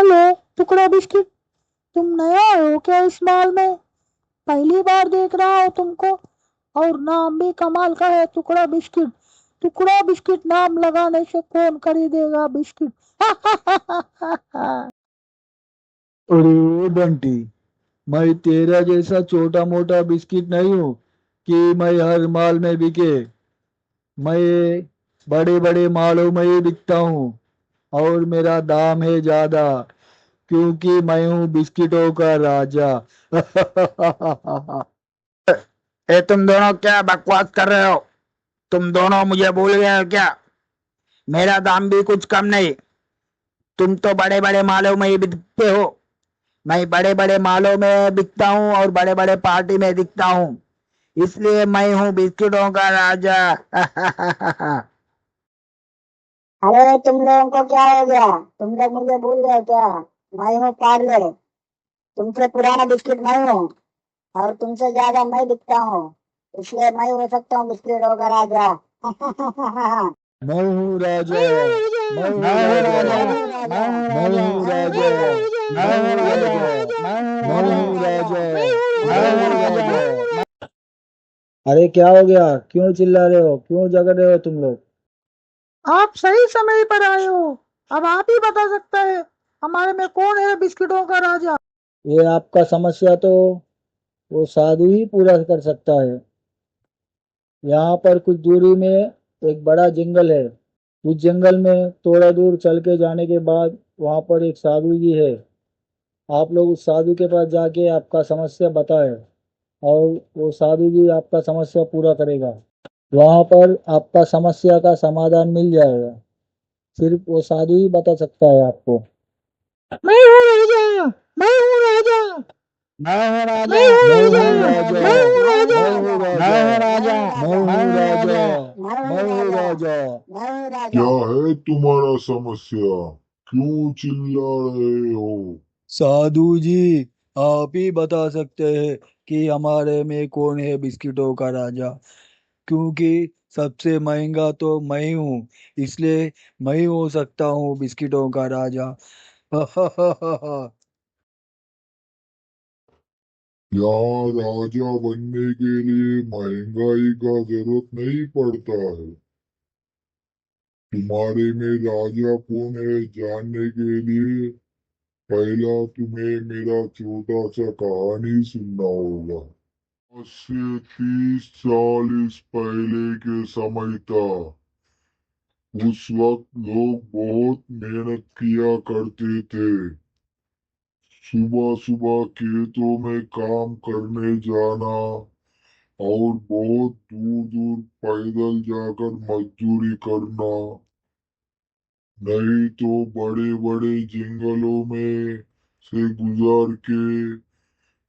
Hello टुकड़ा biscuit, तुम नया हो क्या इस माल में? पहली बार देख रहा हूँ तुमको। और नाम भी कमाल का है, टुकड़ा बिस्किट। टुकड़ा बिस्किट नाम लगाने से कौन खरीदेगा बिस्किट? अरे बंटी, मैं तेरा जैसा छोटा मोटा बिस्किट नहीं हूँ कि मैं हर माल में बिके। मैं बड़े बड़े मालों में ही बिकता हूँ और मेरा दाम है ज्यादा, क्योंकि मैं हूँ बिस्किटों का राजा। तुम दोनों क्या बकवास कर रहे हो? तुम दोनों मुझे भूल गए हो क्या? मेरा दाम भी कुछ कम नहीं। तुम तो बड़े बड़े मालों में ही बिकते हो। मैं बड़े बड़े मालों में बिकता हूँ और बड़े बड़े पार्टी में दिखता हूँ, इसलिए मैं हूँ बिस्किटों का राजा। अरे तुम लोगों को क्या हो गया? तुम लोग मुझे भूल गए क्या? मैं हूँ पार्ले। तुमसे पुराना बिस्किट मैं हूँ और तुमसे ज्यादा मैं बिकता हूँ, इसलिए मैं हो सकता हूँ बिस्किटों का राजा। मैं हूँ राजा। मैं मैं हूँ हूँ राजा। राजा। मैं हूँ मैं राजा। हूँ राजा। मैं मैं हूँ हूँ राजा। राजा। मैं हूँ मैं राजा। हूँ राजा। मैं मैं हूँ हूँ राजा। राजा। अरे क्या हो गया? क्यों चिल्ला रहे हो? क्यों जग रहे हो तुम लोग? आप सही समय पर आए हो। अब आप ही बता सकते हैं हमारे में कौन है बिस्किटों का राजा। ये आपका समस्या तो वो साधु ही पूरा कर सकता है। यहाँ पर कुछ दूरी में एक बड़ा जंगल है। उस जंगल में थोड़ा दूर चल के जाने के बाद वहाँ पर एक साधु जी है। आप लोग उस साधु के पास जाके आपका समस्या बताएं और वो साधु जी आपका समस्या पूरा करेगा। वहाँ पर आपका समस्या का समाधान मिल जाएगा। सिर्फ वो साधु ही बता सकता है आपको। मैं हूँ राजा। मैं हूँ राजा। मैं हूँ राजा। मैं हूँ मैं राजा। हूँ मैं हूँ राजा। मैं राजा। हूँ मैं राजा। हूँ मैं राजा। हूँ राजा। मैं मैं हूँ हूँ राजा। राजा। मैं हूँ राजा। क्या है तुम्हारा समस्या? क्यों चिल्ला रहे हो? साधु जी, आप ही बता सकते हैं कि हमारे में कौन है बिस्किटों का राजा, क्योंकि सबसे महंगा तो मैं ही हूँ, इसलिए मैं ही हो सकता हूँ बिस्किटों का राजा। यहाँ राजा बनने के लिए महंगाई का जरूरत नहीं पड़ता है। तुम्हारे में राजा कौन है जानने के लिए पहला तुम्हें मेरा छोटा सा कहानी सुनना होगा। आज से 30 साल इस पहले के समय था। उस वक्त लोग बहुत मेहनत किया करते थे। सुबह सुबह खेतों में काम करने जाना और बहुत दूर दूर पैदल जाकर मजदूरी करना, नहीं तो बड़े बड़े जंगलों में से गुजार के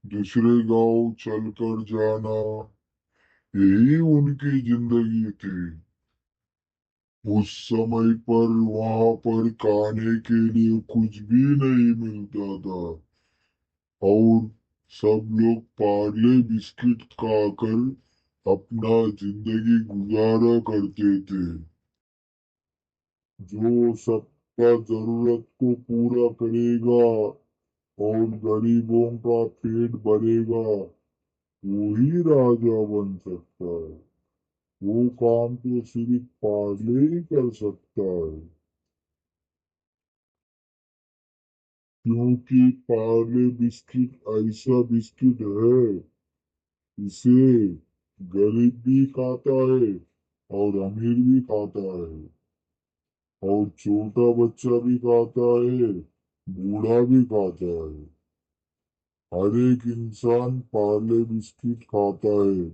दूसरे गांव चलकर जाना, यही उनकी जिंदगी थी। उस समय पर वहां पर खाने के लिए कुछ भी नहीं मिलता था और सब लोग पार्ले बिस्किट खाकर अपना जिंदगी गुजारा करते थे। जो सबका जरूरत को पूरा करेगा और गरीबों का पेट भरेगा, वही राजा बन सकता है। वो काम तो सिर्फ पार्ले ही कर सकता है, क्योंकि पार्ले बिस्किट ऐसा बिस्किट है, इसे गरीब भी खाता है और अमीर भी खाता है और छोटा बच्चा भी खाता है, बूढ़ा भी खाता है। हर एक इंसान पार्ले बिस्किट खाता है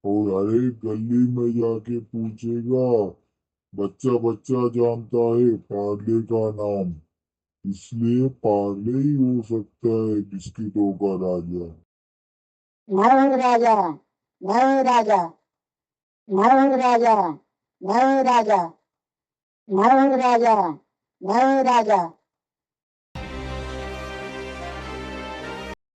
और हर एक गली में जाके पूछेगा, बच्चा बच्चा जानता है पार्ले का नाम। इसलिए पार्ले ही हो सकता है बिस्किटों का राजा। मैं हूँ राजा। मैं हूँ राजा। मैं हूँ राजा। मैं हूँ राजा। मैं हूँ राजा। मैं हूँ राजा।